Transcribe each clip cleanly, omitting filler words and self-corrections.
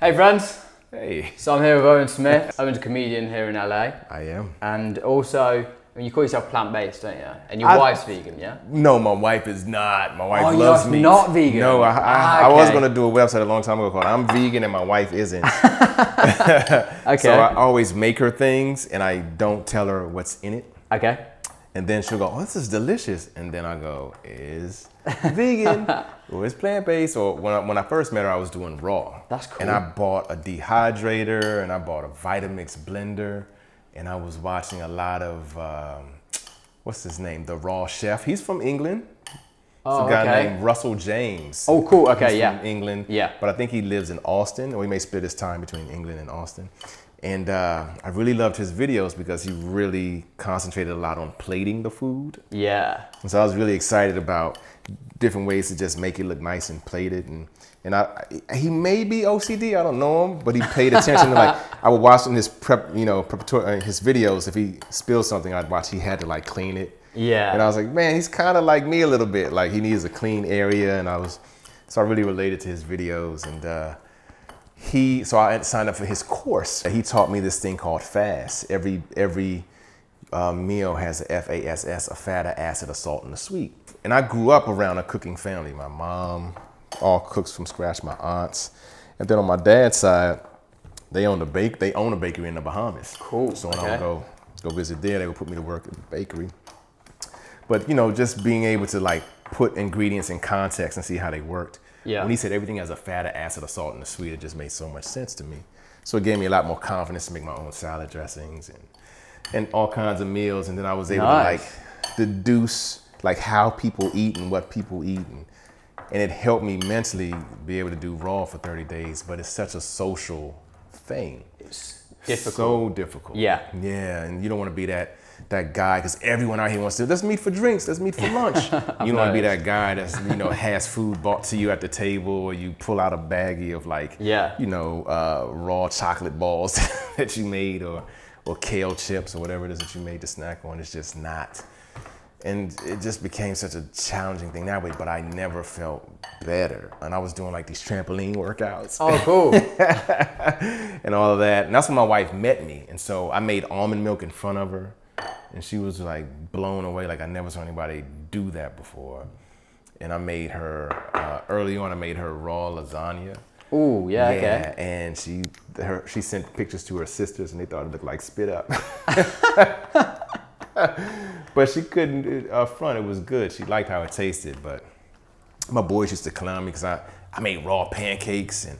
Hey friends. Hey. So I'm here with Owen Smith. Owen's a comedian here in LA. I am. And also, you call yourself plant-based, don't you? And your wife's vegan, yeah? No, my wife is not. My wife loves meat. You're not vegan? No, Okay. I was going to do a website a long time ago called I'm Vegan and my wife isn't. Okay. So I always make her things and I don't tell her what's in it. Okay. And then she'll go, oh, this is delicious. And then I go, is vegan or is plant-based? Or when I first met her, I was doing raw. That's cool. And I bought a dehydrator and I bought a Vitamix blender. And I was watching a lot of, what's his name? The Raw Chef. He's from England. Oh, It's a guy okay. named Russell James. Oh, cool. Okay, He's yeah. from England. Yeah. But I think he lives in Austin, or he may split his time between England and Austin. And I really loved his videos because he really concentrated a lot on plating the food. Yeah. And so I was really excited about different ways to just make it look nice and plated. And he may be OCD, I don't know him, but he paid attention to, like, I would watch in his his videos. If he spilled something, I'd watch, he had to like clean it. Yeah. And I was like, man, he's kind of like me a little bit. Like he needs a clean area. And so I really related to his videos. And so I signed up for his course. He taught me this thing called FAST. Every meal has a FASS, a fat, a acid, a salt, and a sweet. And I grew up around a cooking family. My mom all cooks from scratch, my aunts. And then on my dad's side, they own a bakery in the Bahamas. Cool. So when I would go visit there, they would put me to work at the bakery. But just being able to like put ingredients in context and see how they worked. Yeah. When he said everything has a fat, a acid, a salt, and a sweet, it just made so much sense to me. So it gave me a lot more confidence to make my own salad dressings and all kinds of meals. And then I was able to like deduce like how people eat and what people eat. And it helped me mentally be able to do raw for 30 days, but it's such a social thing. It's difficult. So difficult. Yeah. Yeah, and you don't want to be that guy, because everyone out here wants to, let's meet for drinks, let's meet for lunch. You don't want to be that guy that's, has food brought to you at the table, or you pull out a baggie of like, raw chocolate balls that you made, or kale chips, or whatever it is that you made to snack on. It's just not. And it just became such a challenging thing that way, but I never felt better. And I was doing like these trampoline workouts. Oh, cool. And all of that. And that's when my wife met me. And so I made almond milk in front of her. And she was like blown away. Like I never saw anybody do that before. And I made her, early on, I made her raw lasagna. Ooh, yeah, okay. And she sent pictures to her sisters and they thought it looked like spit up. But she couldn't, up front, it was good. She liked how it tasted, but my boys used to clown me because I made raw pancakes, and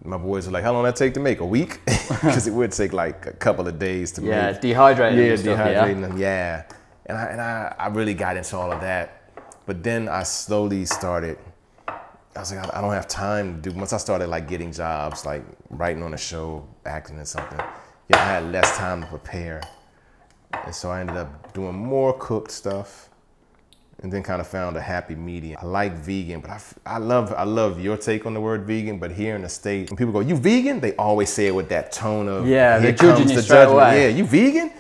my boys were like, how long did that take to make? A week? Because it would take like a couple of days to make. Yeah, dehydrating and stuff, dehydrating them, yeah. And I really got into all of that. But then I slowly started, I was like, I don't have time to do, once I started like getting jobs, like writing on a show, acting in something, I had less time to prepare. And so I ended up doing more cooked stuff, and then kind of found a happy medium. I like vegan, but I love your take on the word vegan. But here in the States, when people go, "You vegan?" they always say it with that tone of, they're judging you straight away. Yeah, you vegan?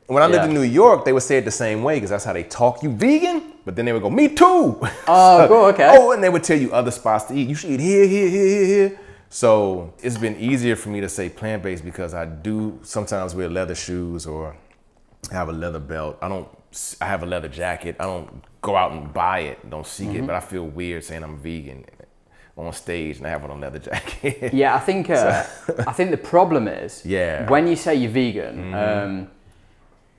When I lived in New York, they would say it the same way because that's how they talk. You vegan? But then they would go, "Me too." Oh, cool, okay. Oh, and they would tell you other spots to eat. You should eat here, here, here, here, here. So it's been easier for me to say plant-based because I do sometimes wear leather shoes, or I have a leather belt. I have a leather jacket. I don't go out and buy it, don't seek it, but I feel weird saying I'm vegan on stage and I have on a leather jacket. Yeah, I think the problem is when you say you're vegan,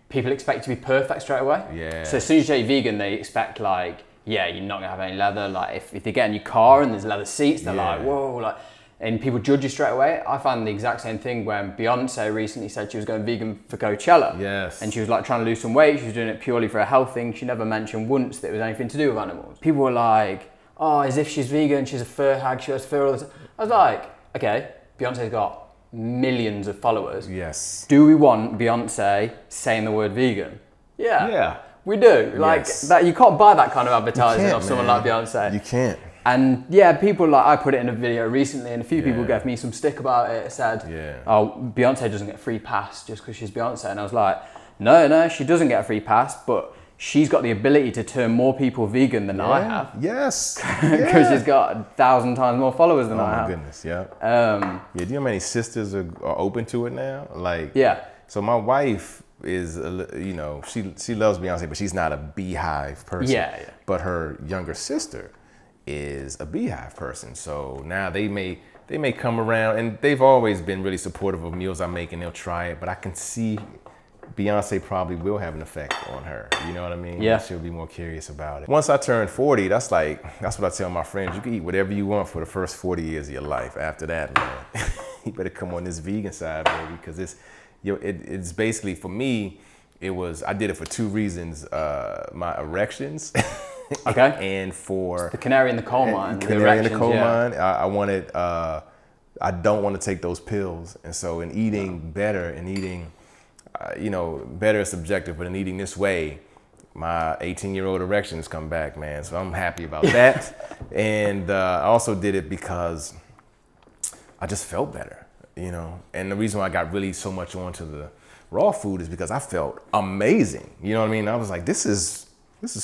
people expect you to be perfect straight away. Yeah. So as soon as you say you're vegan, they expect like, you're not gonna have any leather. Like if they get in your car and there's leather seats, they're like, whoa, like. And people judge you straight away. I found the exact same thing when Beyonce recently said she was going vegan for Coachella. Yes. And she was like trying to lose some weight. She was doing it purely for a health thing. She never mentioned once that it was anything to do with animals. People were like, oh, as if she's vegan, she's a fur hag, she has fur all the time. I was like, okay, Beyonce's got millions of followers. Yes. Do we want Beyonce saying the word vegan? Yeah. Yeah. We do. Like that, you can't buy that kind of advertising of someone like Beyonce. You can't. And yeah, people like, I put it in a video recently and a few people gave me some stick about it. It said, oh, Beyonce doesn't get a free pass just because she's Beyonce. And I was like, no, she doesn't get a free pass, but she's got the ability to turn more people vegan than I have. Yes. Because she's got 1,000 times more followers than I have. Oh my goodness, yeah. Yeah, do you know how many sisters are open to it now? Like, yeah. So my wife is, you know, she loves Beyonce, but she's not a Beehive person. Yeah. But her younger sister is a Beehive person. So now they may come around, and they've always been really supportive of meals I make, and they'll try it. But I can see Beyonce probably will have an effect on her. You know what I mean? Yeah. She'll be more curious about it. Once I turn 40, that's what I tell my friends. You can eat whatever you want for the first 40 years of your life. After that, man, you better come on this vegan side, baby, because it's basically, for me, I did it for two reasons. My erections. Okay. And for it's the canary in the coal mine. Canary in the coal mine. I don't want to take those pills. And so in eating better and eating, you know, better is subjective, but in eating this way, my 18-year-old erections come back, man. So I'm happy about that. And I also did it because I just felt better, you know. And the reason why I got really so much onto the raw food is because I felt amazing. You know what I mean? I was like, this is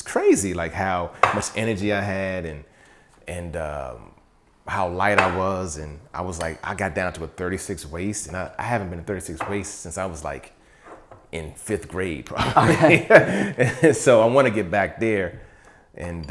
crazy, like how much energy I had and how light I was. And I was like, I got down to a 36 waist, and I haven't been a 36 waist since I was like in 5th grade, probably. Okay. So I want to get back there. And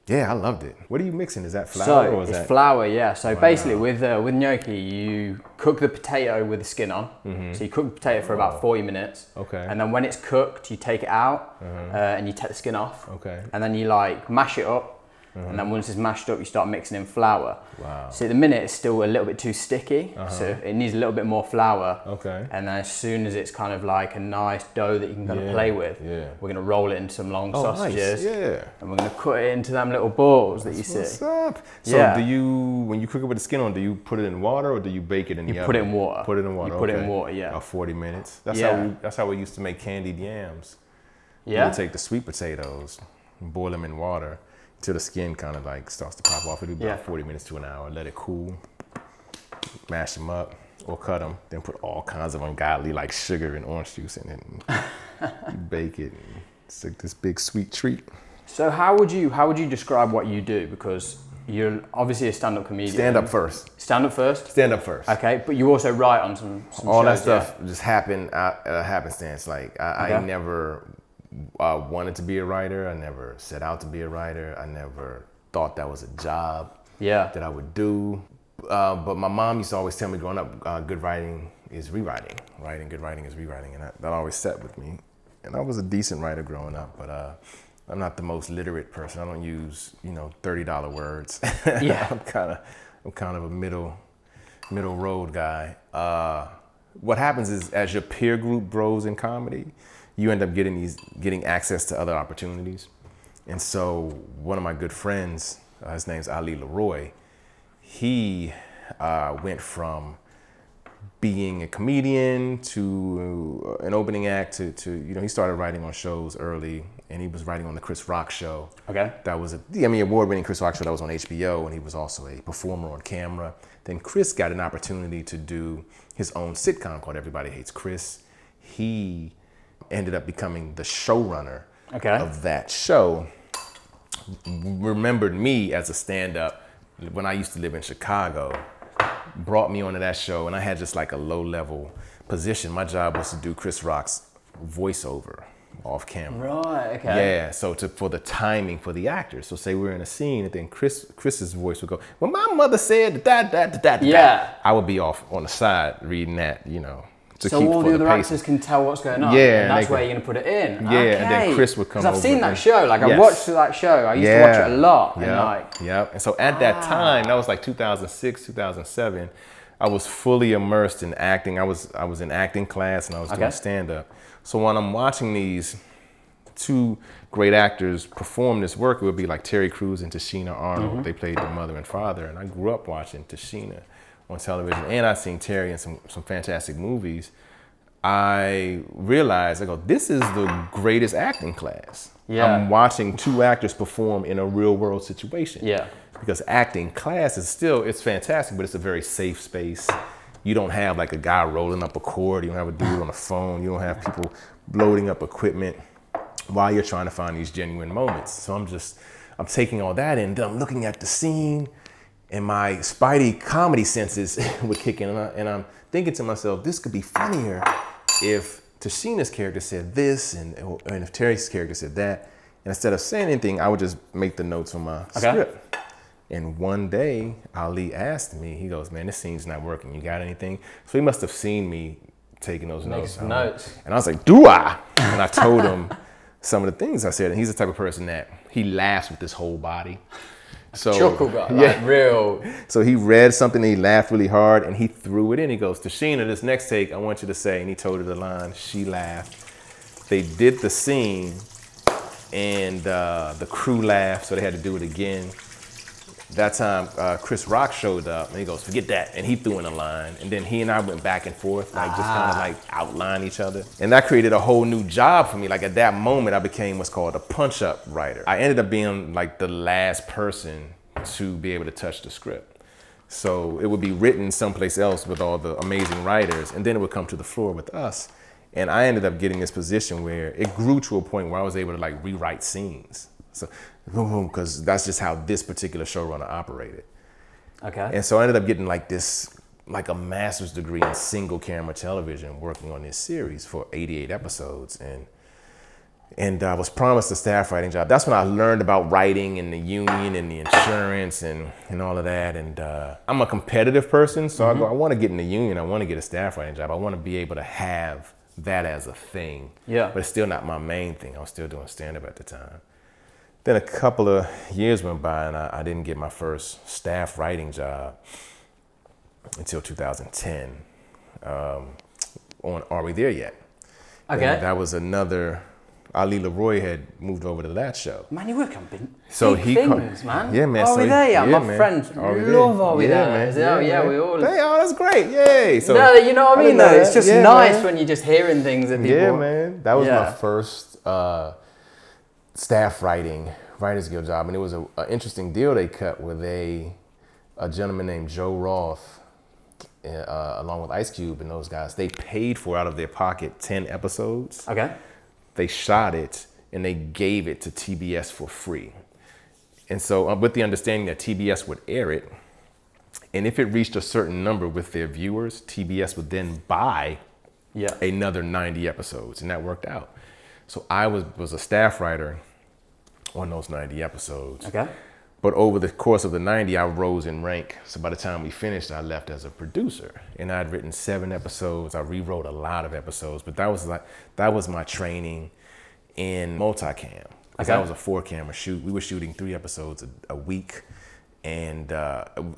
yeah, I loved it. What are you mixing? Is that flour? So it's flour, yeah. So basically with gnocchi, you cook the potato with the skin on. Mm-hmm. So you cook the potato for about 40 minutes. Okay. And then when it's cooked, you take it out and you take the skin off. Okay. And then you like mash it up. Mm-hmm. And then once it's mashed up, you start mixing in flour. Wow. So at the minute, it's still a little bit too sticky. So it needs a little bit more flour. Okay. And then as soon as it's kind of like a nice dough that you can kind of play with, we're going to roll it into some long sausages. Nice. Yeah. And we're going to cut it into them little balls that you see. What's up? So when you cook it with the skin on, do you put it in water or do you bake it in the oven? You put it in water. Put it in water. You put it in water, yeah. About 40 minutes. That's how we used to make candied yams. Yeah. We would take the sweet potatoes and boil them in water till the skin kind of like starts to pop off. It'll be about 40 minutes to an hour. Let it cool. Mash them up or cut them. Then put all kinds of ungodly like sugar and orange juice in it. And you bake it. And it's like this big sweet treat. So how would you describe what you do? Because you're obviously a stand-up comedian. Stand up first. Stand up first? Stand up first. Okay, but you also write on some all shows, that stuff just happened at a happenstance. Like I never wanted to be a writer. I never set out to be a writer. I never thought that was a job that I would do. But my mom used to always tell me growing up, good writing is rewriting. Good writing is rewriting. And that always sat with me. And I was a decent writer growing up, but I'm not the most literate person. I don't use, you know, $30 words. Yeah. I'm kind of a middle road guy. What happens is as your peer group grows in comedy, you end up getting access to other opportunities. And so one of my good friends, his name's Ali Leroy, he went from being a comedian to an opening act to you know, he started writing on shows early, and he was writing on the Chris Rock show. Okay. That was the Emmy award-winning Chris Rock show that was on HBO, and he was also a performer on camera. Then Chris got an opportunity to do his own sitcom called Everybody Hates Chris. He ended up becoming the showrunner of that show. Remembered me as a stand-up when I used to live in Chicago, brought me onto that show, and I had just like a low-level position. My job was to do Chris Rock's voiceover off camera. Right, okay. Yeah, so for the timing for the actors. So say we're in a scene, and then Chris's voice would go, well, my mother said that. I would be off on the side reading that, you know. So all the other actors can tell what's going on. Yeah, and that's where you're going to put it in. Yeah, and then Chris would come over. Because I've seen that show. Like, I watched that show. I used to watch it a lot. And so at that time, that was like 2006, 2007, I was fully immersed in acting. I was in acting class, and I was doing stand-up. So when I'm watching these two great actors perform this work, it would be like Terry Crews and Tashina Arnold. They played their mother and father, and I grew up watching Tashina on television, and I've seen Terry in some fantastic movies. I realized, I go, this is the greatest acting class. I'm watching two actors perform in a real world situation. Because acting class is still, it's fantastic, but it's a very safe space. You don't have like a guy rolling up a cord. You don't have a dude on a phone. You don't have people loading up equipment. while you're trying to find these genuine moments. So I'm taking all that in, then I'm looking at the scene, and my Spidey comedy senses would kick in, and I'm thinking to myself, this could be funnier if Tashina's character said this, and if Terry's character said that. And instead of saying anything, I would just make the notes on my script. And one day, Ali asked me, he goes, man, this scene's not working. You got anything? So he must have seen me taking those notes. And I was like, do I? And I told him some of the things I said. And he's the type of person that he laughs with his whole body. So, chuckle guy, like real. So he read something and he laughed really hard and he threw it in. He goes, Tashina, this next take, I want you to say, and he told her the line, she laughed. They did the scene and the crew laughed, so they had to do it again. That time, Chris Rock showed up and he goes, forget that. And he threw in a line. And then he and I went back and forth, like just kind of like outline each other. And that created a whole new job for me. Like at that moment, I became what's called a punch-up writer. I ended up being like the last person to be able to touch the script. So it would be written someplace else with all the amazing writers, and then it would come to the floor with us. And I ended up getting this position where it grew to a point where I was able to like rewrite scenes. So, because that's just how this particular showrunner operated. Okay. And so I ended up getting like this, like a master's degree in single camera television, working on this series for 88 episodes. And I was promised a staff writing job. That's when I learned about writing and the union and the insurance and all of that. And I'm a competitive person, so I go, I want to get in the union. I want to get a staff writing job. I want to be able to have that as a thing. Yeah. But it's still not my main thing. I was still doing stand-up at the time. Then a couple of years went by and I didn't get my first staff writing job until 2010 on Are We There Yet? Okay. And that was another, Ali Leroy had moved over to that show. Man, you work on big things, man. Yeah, man. Are We There Yet? My friends love Are We There? Yeah, we all. Oh, that's great. Yay. So, no, you know what I mean, though? It's just nice when you're just hearing things that people... Yeah, man. That was my first... staff Writers Guild job, and it was an interesting deal they cut with a gentleman named Joe Roth, along with Ice Cube and those guys. They paid for out of their pocket 10 episodes. Okay. They shot it and they gave it to TBS for free. And so with the understanding that TBS would air it, and if it reached a certain number with their viewers, TBS would then buy another 90 episodes, and that worked out. So I was a staff writer on those 90 episodes. Okay. But over the course of the 90, I rose in rank. So by the time we finished, I left as a producer. And I'd written 7 episodes. I rewrote a lot of episodes, but that was my training in multicam. Because that was a 4-camera shoot. We were shooting 3 episodes a week. And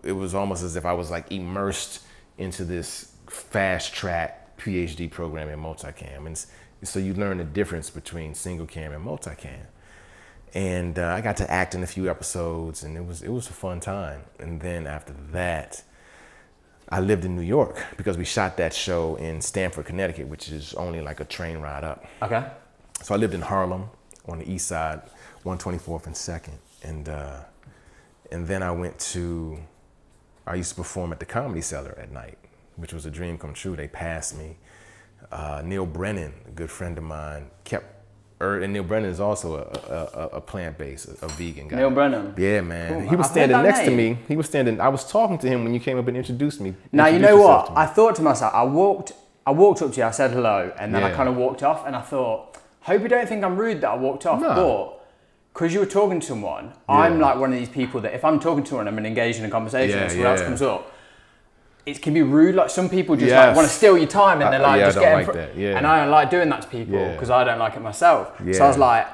it was almost as if I was like immersed into this fast track PhD program in multicam. And so you learn the difference between single cam and multicam. And I got to act in a few episodes, and it was a fun time. And then after that, I lived in New York because we shot that show in Stamford, Connecticut, which is only like a train ride up. Okay. So I lived in Harlem on the east side, 124th and 2nd. And then I used to perform at the Comedy Cellar at night, which was a dream come true. They passed me. Neil Brennan, a good friend of mine, and Neil Brennan is also a plant-based, a vegan guy. Neil Brennan? Yeah, man. Cool. He was standing next to me. I was talking to him when you came up and introduced me. Now, you know what? I thought to myself, I walked up to you, I said hello, and then I kind of walked off, and I thought, hope you don't think I'm rude that I walked off. No. But because you were talking to someone, I'm like one of these people that if I'm talking to someone, I'm engaged in a conversation, and someone else comes up, it can be rude. Like some people just like want to steal your time and they're like, just get in front. And I don't like doing that to people because I don't like it myself. So I was like,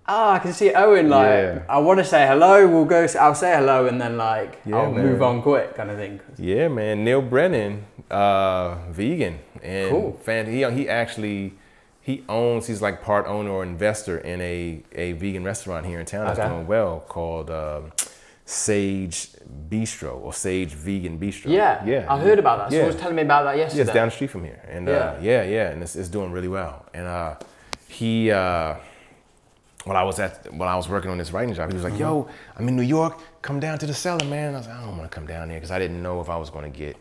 I can see Owen like, I want to say hello. I'll say hello and then like, I'll move on quick kind of thing. Yeah, man. Neil Brennan, vegan and he's like part owner or investor in a vegan restaurant here in town that's doing well called Sage Bistro or Sage Vegan Bistro. Yeah, I heard about that. Someone was telling me about that yesterday. Yeah, it's down the street from here, and and it's doing really well. And while I was working on this writing job, he was like, "Yo, I'm in New York. Come down to the Cellar, man." I was like, "I don't want to come down there because I didn't know if I was going to get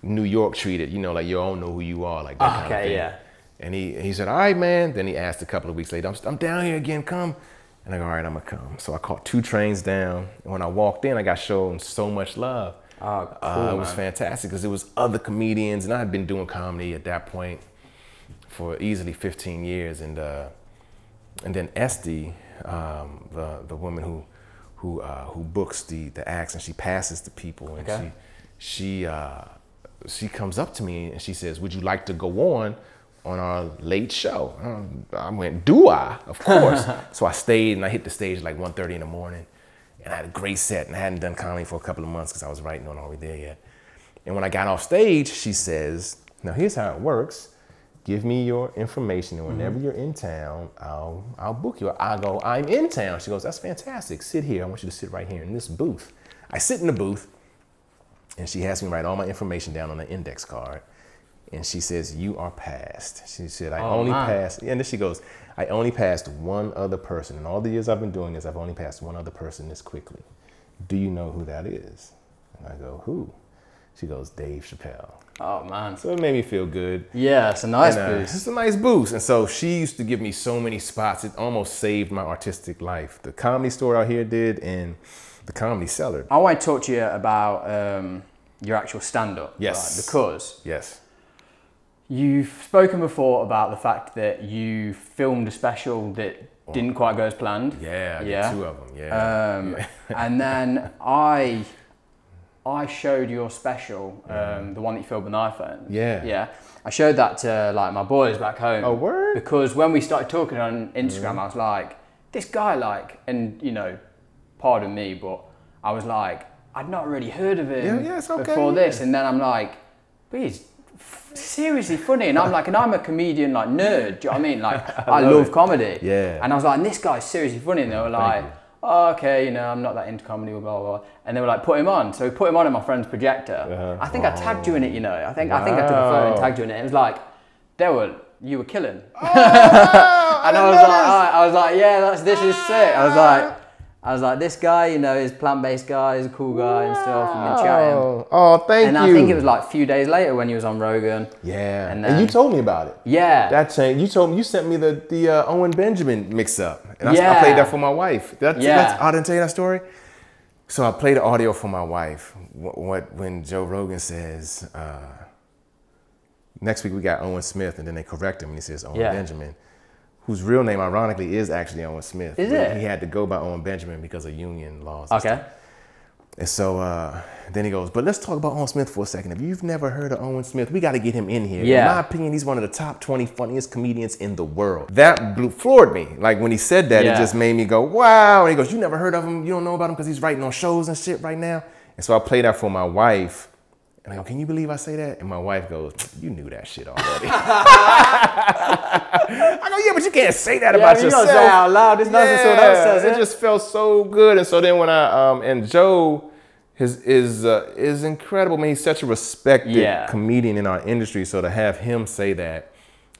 New York treated. You know, like you don't know who you are, like that kind of thing." And he said, all right, man. Then he asked a couple of weeks later, I'm down here again, come. And I go, all right, I'm gonna come. So I caught 2 trains down. And when I walked in, I got shown so much love. Oh, cool, it was fantastic because there was other comedians, and I had been doing comedy at that point for easily 15 years. And then Esty, the woman who books the acts, and she passes to people, and okay. she comes up to me and she says, would you like to go on our late show? I went, do I? Of course. So I stayed, and I hit the stage at like 1:30 in the morning, and I had a great set, and I hadn't done comedy for a couple of months because I was writing on Are We There Yet? And when I got off stage, she says, now here's how it works. Give me your information, and whenever you're in town, I'll book you. I go, I'm in town. She goes, that's fantastic. Sit here. I want you to sit right here in this booth. I sit in the booth, and she has me write all my information down on an index card. And she says, you are passed. She said, I only passed. And then she goes, I only passed one other person. In all the years I've been doing this, I've only passed one other person this quickly. Do you know who that is? And I go, who? She goes, Dave Chappelle. Oh, man. So it made me feel good. Yeah, it's a nice boost. It's a nice boost. And so she used to give me so many spots. It almost saved my artistic life. The Comedy Store out here did, and the Comedy Cellar. I want to talk to you about your actual stand-up. Yes. Right? Because yes. You've spoken before about the fact that you filmed a special that didn't quite go as planned. Yeah, I did 2 of them. Yeah. And then I showed your special, the one that you filmed with an iPhone. Yeah. Yeah. I showed that to like my boys back home. Oh, word? Because when we started talking on Instagram, I was like, this guy, like, and you know, pardon me, but I was like, I'd not really heard of him before this, and then I'm like, but he's seriously funny, and I'm like, and I'm a comedian, like, nerd, do you know what I mean? Like, I love comedy. Yeah. And I was like, and this guy's seriously funny, and they were like, oh, okay, you know, I'm not that into comedy, blah, blah, blah. And they were like, put him on. So we put him on in my friend's projector. I think I tagged you in it, you know. I think I took a photo and tagged you in it. It was like, you were killing. Oh, and I was like, yeah, this is sick. I was like, this guy, you know, is plant-based guy, he's a cool guy and stuff, and been chatting. Oh, thank you. And I think it was like a few days later when you was on Rogan. Yeah, and you told me about it. Yeah. That changed. You sent me the Owen Benjamin mix-up. And I played that for my wife. I didn't tell you that story? So I played the audio for my wife. When Joe Rogan says, next week we got Owen Smith, and then they correct him and he says Owen Benjamin, whose real name ironically is actually Owen Smith. Is it? He had to go by Owen Benjamin because of union laws. Okay. And so then he goes, but let's talk about Owen Smith for a second. If you've never heard of Owen Smith, we got to get him in here. Yeah. In my opinion, he's one of the top 20 funniest comedians in the world. That floored me. Like when he said that, it just made me go, wow. And he goes, you never heard of him? You don't know about him because he's writing on shows and shit right now? And so I played that for my wife. And I go, can you believe I say that? And my wife goes, you knew that shit already. I go, yeah, but you can't say that about yourself. You don't say it out loud. It's not just someone else says it. It just felt so good. And so then when and Joe is incredible. Man, he's such a respected comedian in our industry. So to have him say that,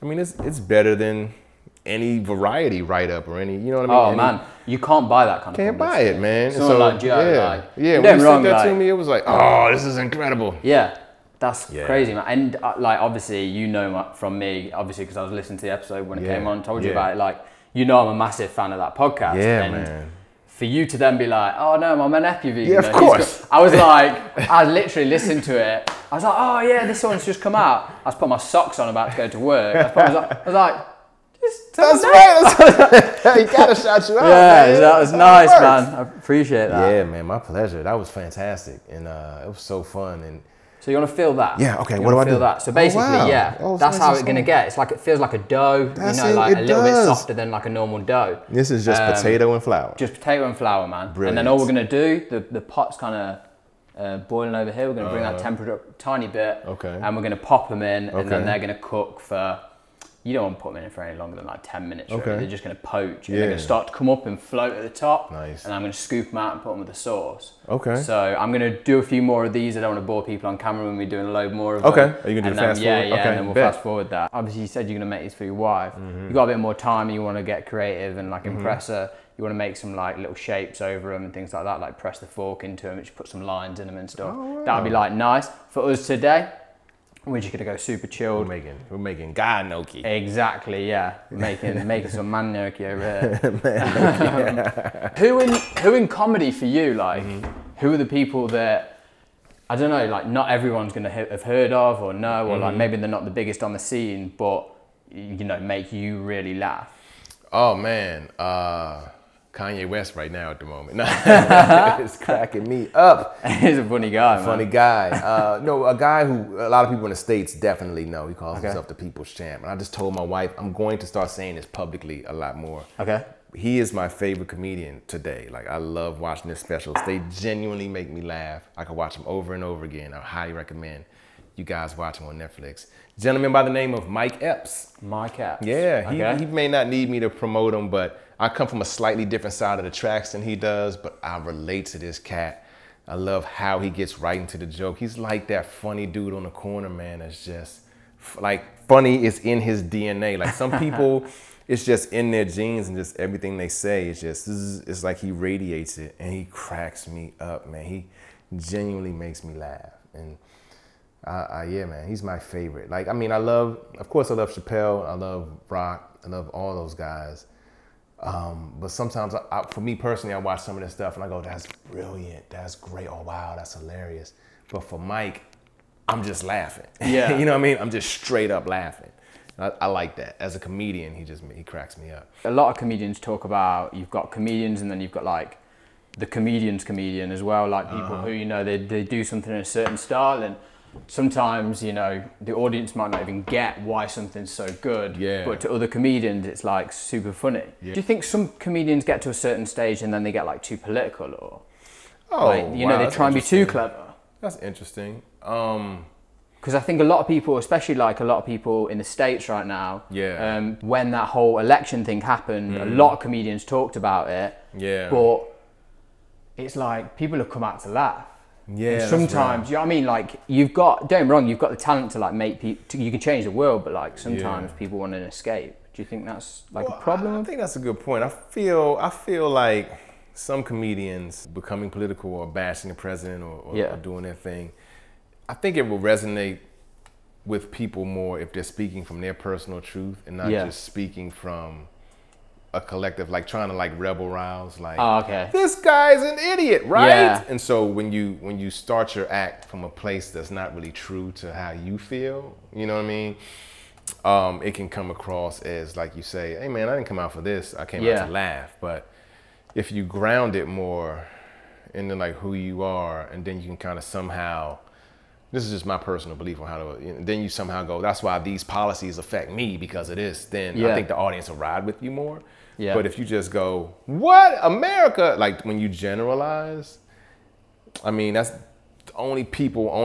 I mean, it's better than any variety write-up or any, you know what I mean? Oh, man, you can't buy that kind of Can't buy it, man. Someone like Joe, when you said that to me, it was like, oh, this is incredible. Yeah, that's crazy, man. And like, obviously, you know from me, obviously, because I was listening to the episode when it came on, told you about it, like, you know I'm a massive fan of that podcast. Yeah, and man. For you to then be like, oh no, my man nephew vegan. Yeah, of course. I was like, I literally listened to it. I was like, oh yeah, this one's just come out. I was putting my socks on about to go to work. I was like, that's right. He gotta shout you out. Yeah, man. that was nice, man. I appreciate that. Yeah, man, my pleasure. That was fantastic, and it was so fun. And so you want to feel that? Yeah. Okay. What do I do? That. So basically, that's how it's gonna get. It's like it feels like a dough. That's you know, like a little bit softer than like a normal dough. This is just potato and flour. Just potato and flour, man. Brilliant. And then all we're gonna do, the pot's kind of boiling over here. We're gonna bring that temperature up a tiny bit. Okay. And we're gonna pop them in, and then they're gonna cook for. You don't want to put them in for any longer than like 10 minutes. Really. They're just going to poach. And they're going to start to come up and float at the top. Nice. And I'm going to scoop them out and put them with the sauce. Okay. So I'm going to do a few more of these. I don't want to bore people on camera when we're doing a load more of them. Okay. Are you going to do fast forward? Yeah, and then we'll fast forward that. Obviously, you said you're going to make these for your wife. You've got a bit more time. You want to get creative and like impress her. You want to make some like little shapes over them and things like that. Like press the fork into them. Just put some lines in them and stuff. Oh, wow. That would be like nice. For us today, We're just gonna go super chilled. We're making God gnocchi. Exactly, yeah. Making some man gnocchi over here. Who in comedy for you, like, who are the people that, I don't know, like not everyone's gonna have heard of or know, or like maybe they're not the biggest on the scene, but you know, make you really laugh? Oh man, Kanye West right now at the moment. It's cracking me up. He's a funny guy, man. Funny guy. No, a guy who a lot of people in the States definitely know. He calls himself the People's Champ. And I just told my wife I'm going to start saying this publicly a lot more. Okay. He is my favorite comedian today. Like, I love watching his specials. They genuinely make me laugh. I can watch them over and over again. I highly recommend you guys watch them on Netflix. Gentleman by the name of Mike Epps. Mike Epps. Yeah, okay. he may not need me to promote him, but I come from a slightly different side of the tracks than he does, but I relate to this cat. I love how he gets right into the joke. He's like that funny dude on the corner, man. That's just, like, funny is in his DNA. Like, some people, it's just in their genes, and just everything they say is just, it's like he radiates it, and he cracks me up, man. He genuinely makes me laugh. And yeah, man, he's my favorite. Like, I mean, of course I love Chappelle, I love Rock, I love all those guys. But sometimes, for me personally, I watch some of this stuff and I go, that's brilliant, that's great, oh wow, that's hilarious. But for Mike, I'm just laughing. Yeah. You know what I mean? I'm just straight up laughing. I like that. As a comedian, he cracks me up. A lot of comedians talk about, you've got comedians and then you've got like the comedian as well, like people who, you know, they do something in a certain style, and sometimes, you know, the audience might not even get why something's so good, but to other comedians it's like super funny. Do you think some comedians get to a certain stage and then they get like too political, or like, you know, they try and be too clever? That's interesting. Because I think a lot of people, especially like a lot of people in the States right now, when that whole election thing happened, a lot of comedians talked about it, but it's like people have come out to laugh. Yeah. And sometimes, you know what I mean? Like, don't get me wrong, you've got the talent to like make people, you can change the world, but like sometimes people want an escape. Do you think that's like a problem? I think that's a good point. I feel like some comedians becoming political or bashing the president or doing their thing, I think it will resonate with people more if they're speaking from their personal truth and not just speaking from a collective, like trying to like rebel rouse, like, this guy's an idiot, right? Yeah. And so when you start your act from a place that's not really true to how you feel, you know what I mean? It can come across as, like you say, hey man, I didn't come out for this, I came out to laugh. But if you ground it more into like who you are, and then you can kind of somehow, this is just my personal belief on how to, you know, then you somehow go, that's why these policies affect me because of this, then I think the audience will ride with you more. Yeah. But if you just go, what, America? Like, when you generalize, I mean, that's only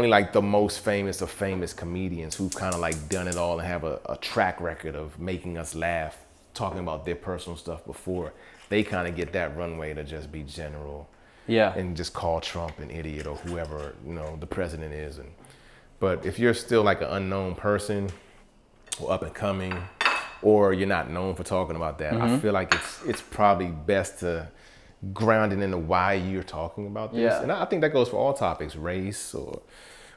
like the most famous of famous comedians who've kind of like done it all and have a track record of making us laugh, talking about their personal stuff before. They kind of get that runway to just be general. Yeah. And just call Trump an idiot or whoever, you know, the president is. But if you're still like an unknown person or up and coming, or you're not known for talking about that, I feel like it's probably best to ground it into why you're talking about this. And I think that goes for all topics, race or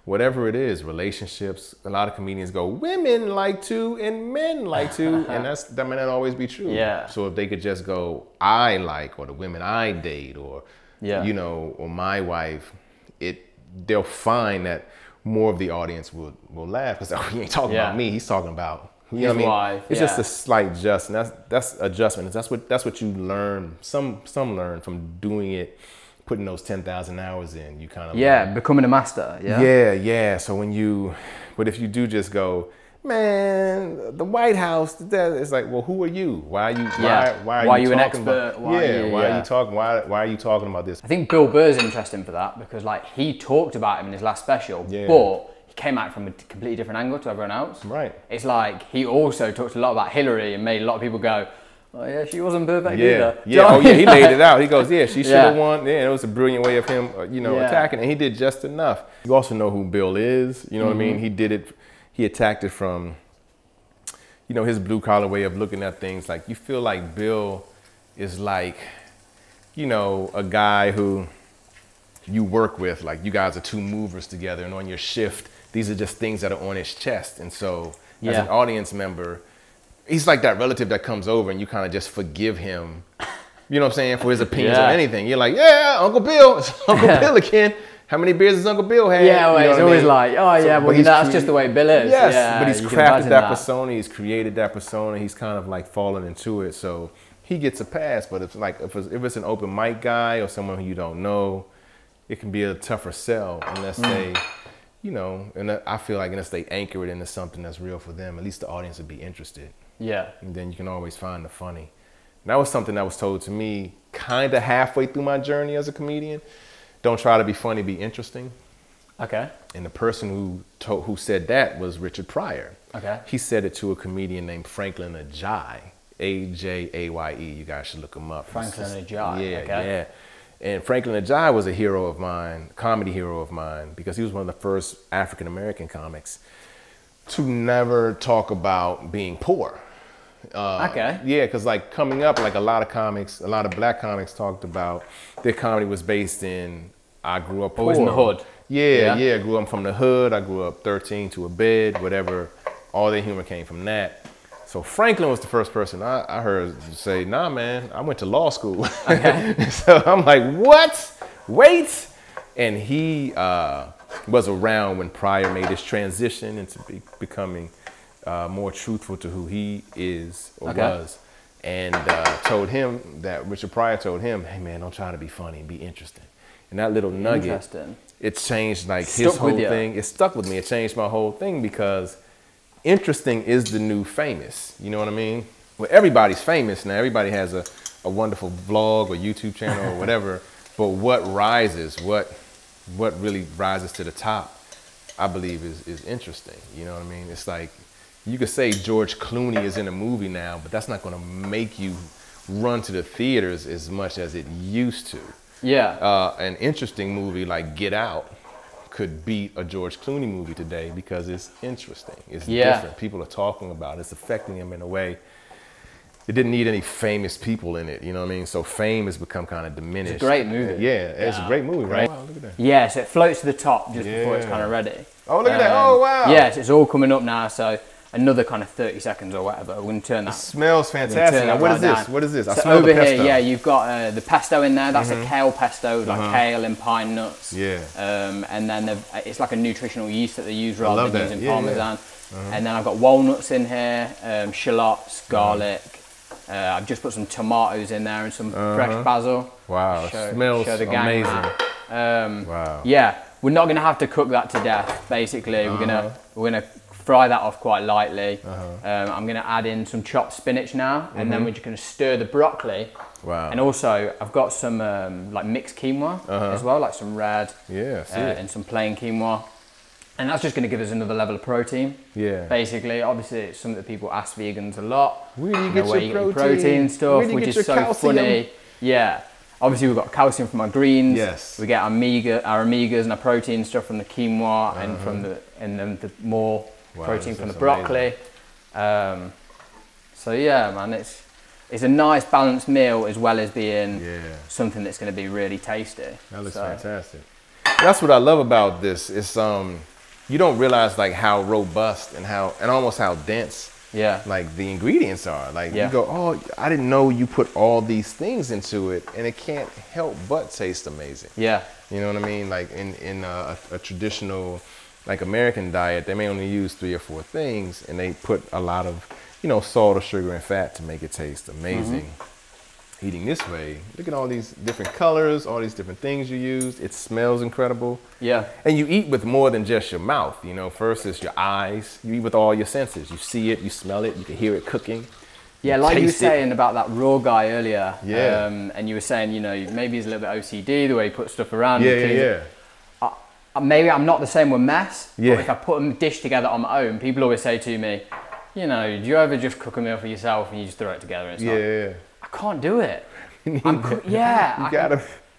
whatever it is, relationships. A lot of comedians go, women like to and men like to, and that may not always be true. Yeah. So if they could just go, I like, or the women I date, or you know, or my wife, they'll find that more of the audience will laugh because he ain't talking about me, he's talking about, you know what I mean? Wife, it's just a slight adjustment. That's adjustment. That's what you learn. Some learn from doing it, putting those 10,000 hours in. You kind of learn. Becoming a master. Yeah. So but if you do just go, man, the White House, it's like, well, who are you? Why are you an expert? Why are you talking about this? I think Bill Burr's interesting for that because like he talked about him in his last special, but he came out from a completely different angle to everyone else. Right. It's like he also talked a lot about Hillary and made a lot of people go, oh yeah, she wasn't perfect either. Yeah. He laid it out. He goes, she should have won. Yeah, it was a brilliant way of him, attacking, and he did just enough. You also know who Bill is. You know what I mean? He did it. He attacked it from, you know, his blue collar way of looking at things. Like, you feel like Bill is like, you know, a guy who you work with. Like, you guys are two movers together, and on your shift, These are just things that are on his chest. And so as an audience member, he's like that relative that comes over and you kind of just forgive him, you know what I'm saying, for his opinions on anything. You're like, yeah, Uncle Bill, it's Uncle Bill again. How many beers does Uncle Bill have? Yeah, well, you know it's always like, oh yeah, well that's just the way Bill is. Yes, yeah, but he's crafted that persona, he's created that persona, he's kind of like fallen into it. So he gets a pass, but it's like if it's an open mic guy or someone who you don't know, it can be a tougher sell unless they, you know, and I feel like unless they anchor it into something that's real for them, at least the audience would be interested. Yeah. And then you can always find the funny. And that was something that was told to me kind of halfway through my journey as a comedian. Don't try to be funny, be interesting. Okay. And the person who said that was Richard Pryor. Okay. He said it to a comedian named Franklin Ajaye, A-J-A-Y-E. You guys should look him up. Franklin Ajaye. Yeah, okay. yeah. And Franklin Ajaye was a hero of mine, comedy hero of mine, because he was one of the first African-American comics to never talk about being poor. Okay. Yeah, because like coming up, like a lot of black comics talked about their comedy was based in, I grew up poor. Always in the hood. Yeah, I grew up from the hood. I grew up 13 to a bed, whatever. All their humor came from that. So Franklin was the first person I heard say, nah, man, I went to law school. Okay. So I'm like, what? Wait. And he was around when Pryor made his transition into becoming more truthful to who he is or was. And told him that Richard Pryor told him, hey, man, don't try to be funny, be interesting. And that little nugget, it changed like his whole thing. It stuck with me. It changed my whole thing because interesting is the new famous. You know what I mean? Well, everybody's famous now. Everybody has a wonderful vlog or YouTube channel or whatever. But what rises, what really rises to the top, I believe is interesting. You know what I mean? It's like, you could say George Clooney is in a movie now, but that's not going to make you run to the theaters as much as it used to. Yeah. An interesting movie like Get Out could beat a George Clooney movie today because it's interesting. It's different. People are talking about it. It's affecting them in a way. It didn't need any famous people in it, you know what I mean? So fame has become kind of diminished. It's a great movie. Yeah, it's a great movie, right? Wow, look at that. Yeah, so it floats to the top just before it's kind of ready. Oh, look at that. Oh, wow. Yes, it's all coming up now, so another kind of 30 seconds or whatever. We're going to turn that. It smells fantastic. Now, what is this? What is this? I so smell the pesto. Over here, yeah, you've got the pesto in there. That's a kale pesto, like kale and pine nuts. Yeah. And then it's like a nutritional yeast that they use rather than using Parmesan. And then I've got walnuts in here, shallots, garlic. I've just put some tomatoes in there and some fresh basil. Wow, it smells amazing. Wow. Yeah, we're not going to have to cook that to death, basically. We're gonna fry that off quite lightly. I'm going to add in some chopped spinach now, and then we're just going to stir the broccoli. Wow. And also, I've got some like mixed quinoa as well, like some red and some plain quinoa. And that's just going to give us another level of protein. Yeah. Basically, obviously, it's something that people ask vegans a lot. Where do you get your protein stuff, which is so calcium? Funny. Yeah. Obviously, we've got calcium from our greens. Yes. We get our omegas and our protein stuff from the quinoa and from the more protein from the broccoli. So yeah, man, it's a nice balanced meal as well as being something that's going to be really tasty. That looks fantastic. That's what I love about this. It's you don't realize like how robust and almost how dense like the ingredients are. Like you go, oh, I didn't know you put all these things into it, and it can't help but taste amazing. Yeah. You know what I mean? Like in a traditional like American diet, they may only use 3 or 4 things, and they put a lot of, you know, salt or sugar and fat to make it taste amazing. Eating this way, look at all these different colors, all these different things you use. It smells incredible. Yeah. And you eat with more than just your mouth. You know, first it's your eyes. You eat with all your senses. You see it, you smell it, you can hear it cooking. Yeah, like you were saying about that raw guy earlier. Yeah. And you were saying, you know, maybe he's a little bit OCD the way he puts stuff around. Maybe I'm not the same with mess. Yeah. But if I put a dish together on my own, people always say to me, you know, do you ever just cook a meal for yourself and you just throw it together? And it's I can't do it.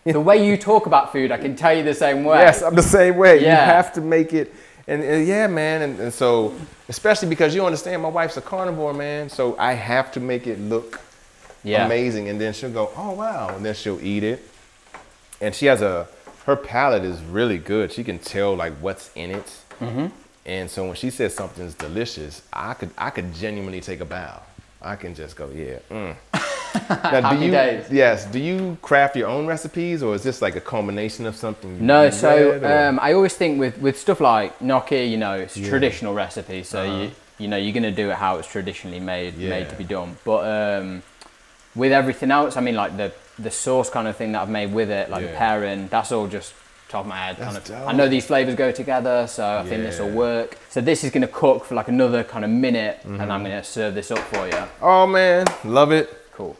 The way you talk about food, I can tell you the same way. Yes, I'm the same way. You have to make it, and yeah, man. And so, especially because you understand, my wife's a carnivore, man. So I have to make it look amazing, and then she'll go, oh wow, and then she'll eat it. And she has her palate is really good. She can tell like what's in it. And so when she says something's delicious, I could genuinely take a bow. I can just go, yeah. Now, Happy days. Yes. Do you craft your own recipes, or is this like a combination of something? No. So I always think with stuff like gnocchi, you know, it's traditional recipe. So you know, you're gonna do it how it's traditionally made to be done. But with everything else, I mean, like the sauce kind of thing that I've made with it, like the pairing, that's all just top of my head. Kind of, I know these flavors go together, so I think this will work. So this is gonna cook for like another kind of minute, and I'm gonna serve this up for you. Oh man, love it. Cool.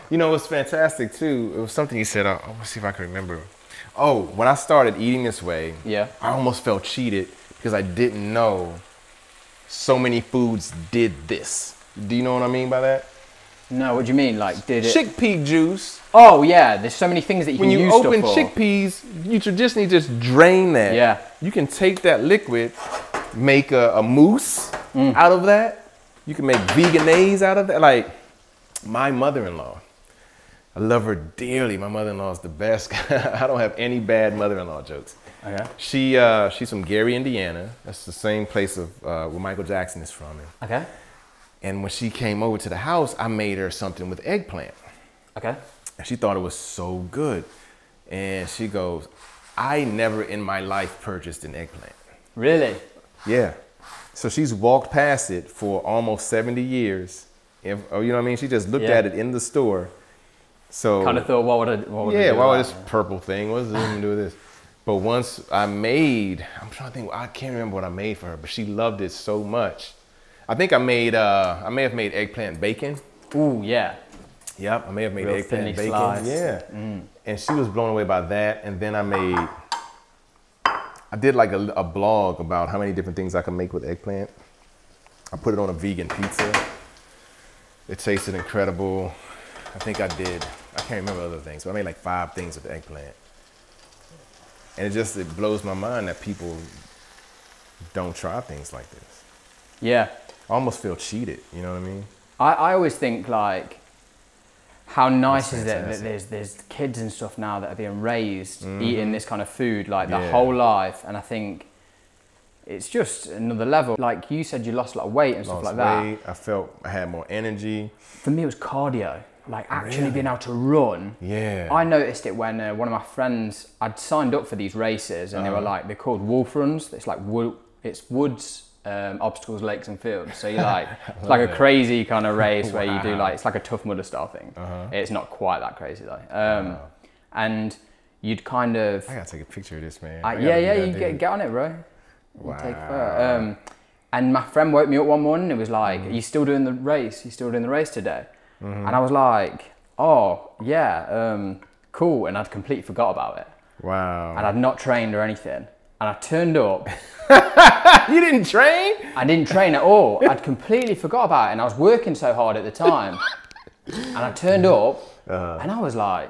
You know what's fantastic too? It was something you said. Let's see if I can remember. Oh, when I started eating this way, I almost felt cheated because I didn't know so many foods did this. Do you know what I mean by that? No, what do you mean? Like, did it? Chickpea juice. Oh yeah, there's so many things that you can use stuff for. When you open chickpeas, you traditionally just drain that. Yeah. You can take that liquid, make a mousse out of that. You can make veganese out of that. Like, my mother-in-law, I love her dearly. My mother-in-law is the best. I don't have any bad mother-in-law jokes. Okay. She's from Gary, Indiana. That's the same place of where Michael Jackson is from. Okay. And when she came over to the house, I made her something with eggplant. Okay. And she thought it was so good. And she goes, I never in my life purchased an eggplant. Really? Yeah. So she's walked past it for almost 70 years. You know what I mean? She just looked at it in the store. So kind of thought, what would I do what with would this purple thing? What does it even do with this? But once I'm trying to think, I can't remember what I made for her, but she loved it so much. I think I may have made eggplant bacon. Ooh, yeah. Yep, I may have made Real eggplant bacon. Sliced. Yeah. And she was blown away by that. And then I did like a blog about how many different things I can make with eggplant. I put it on a vegan pizza. It tasted incredible. I can't remember other things, but I made like 5 things with eggplant. And it blows my mind that people don't try things like this. Yeah. I almost feel cheated, you know what I mean? I always think, like, how nice is it that there's kids and stuff now that are being raised eating this kind of food like their whole life, and I think it's just another level. Like you said, you lost a lot of weight and stuff like that. I felt I had more energy. For me, it was cardio. Like actually being able to run. Yeah. I noticed it when one of my friends, I'd signed up for these races, and they're called wolf runs. It's like woods, obstacles, lakes and fields. So you like, it's like a crazy kind of race where you do like, it's like a Tough Mudder style thing. It's not quite that crazy though. And you'd kind of. I gotta take a picture of this, man. You get on it, bro. Wow. And my friend woke me up one morning and was like, are you still doing the race? You still doing the race today? And I was like, oh, yeah, cool. And I'd completely forgot about it. Wow. And I'd not trained or anything. And I turned up. You didn't train? I didn't train at all. I'd completely forgot about it. And I was working so hard at the time. And I turned up and I was like,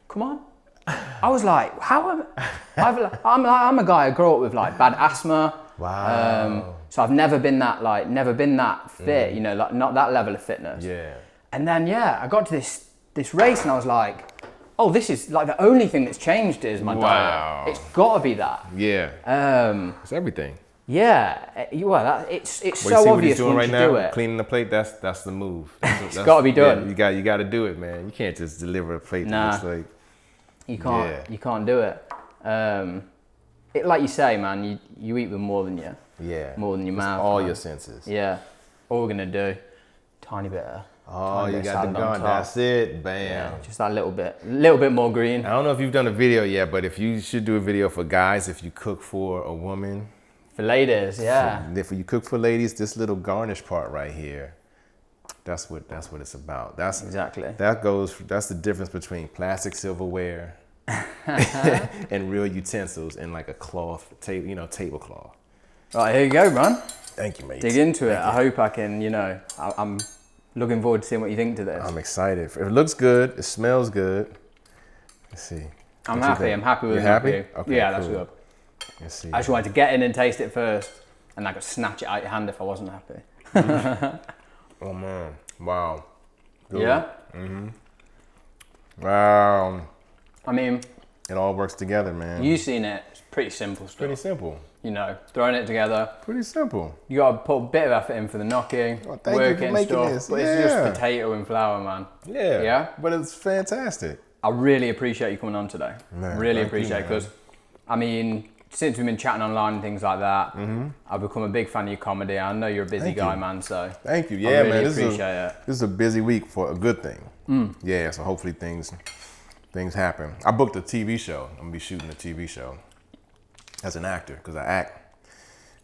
come on. I was like, I'm a guy who grew up with like bad asthma. Wow. So I've never been that fit, you know, like not that level of fitness. Yeah. And then I got to this race and I was like, oh, this is like the only thing that's changed is my diet. It's got to be that. Yeah. It's everything. Yeah. Well, it's so obvious what he's doing once right you do now, it. cleaning the plate. That's the move. It's got to be done. Yeah, you got to do it, man. You can't just deliver a plate. Nah. Like, you can't. You can't do it. Like you say, man, you eat with more than your mouth. All your senses. Yeah. All we're gonna do, tiny bit of. Oh, you got the gun. That's it. Bam. Yeah, just that little bit more green. I don't know if you've done a video yet, but if you should do a video for guys, if you cook for a woman. For ladies, yeah. If you cook for ladies, this little garnish part right here, that's what it's about. That's the difference between plastic silverware and real utensils and like a cloth, tablecloth. Right, here you go, man. Thank you, mate. Dig into it. I hope I can, I'm looking forward to seeing what you think to this. I'm excited. If it looks good, it smells good. Let's see. I'm happy with it. Happy? Okay, yeah, that's good. Let's see. I just wanted to get in and taste it first, and I could snatch it out your hand if I wasn't happy. Oh man! Wow. Good. Yeah. Wow. I mean, it all works together, man. You've seen it. It's pretty simple stuff. Pretty simple. you know, throwing it together. Pretty simple. You got to put a bit of effort in for the gnocchi, Oh, thank you work for it and making stuff. this. But it's just potato and flour, man. Yeah. Yeah? But it's fantastic. I really appreciate you coming on today. Man, really thank appreciate it, you, man. because, I mean, since we've been chatting online and things like that, I've become a big fan of your comedy. I know you're a busy Thank guy, you. man, so Thank you. I Yeah, really man. appreciate it. This is a busy week for a good thing. Yeah, so hopefully things happen. I booked a TV show. I'm gonna be shooting a TV show as an actor, because I act,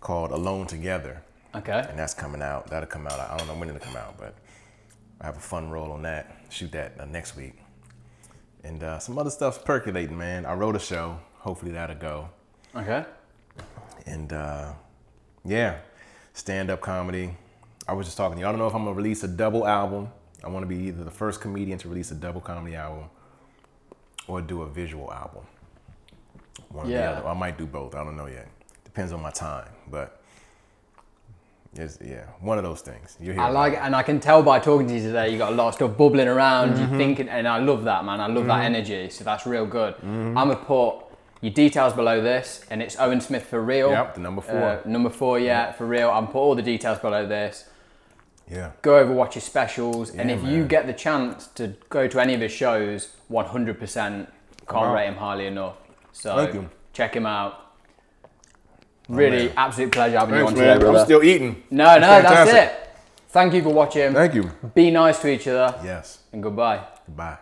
called Alone Together. Okay. And that's coming out. That'll come out. I don't know when it'll come out, but I have a fun role on that. Shoot that next week. And some other stuff's percolating, man. I wrote a show. Hopefully that'll go. Okay. And yeah, stand-up comedy. I was just talking to you. I don't know if I'm gonna release a double album. I want to be either the first comedian to release a double comedy album or do a visual album. One or the other. I might do both. I don't know yet. Depends on my time, but it's, yeah, one of those things. I like it, and I can tell by talking to you today, you got a lot of stuff bubbling around. You're thinking, and I love that, man. I love that energy. So that's real good. I'm gonna put your details below this, and it's Owen Smith for real. Yep, the number 4. Number 4, yeah, for real. I'm put all the details below this. Yeah. Go over, watch his specials, and if you man. get the chance to go to any of his shows, 100% can't rate him highly enough. So Thank you. check him out. Really, absolute pleasure having you on Thanks, today, man. brother. I'm still eating. No, It's that's fantastic. it. Thank you for watching. Thank you. Be nice to each other. Yes. And goodbye. Goodbye.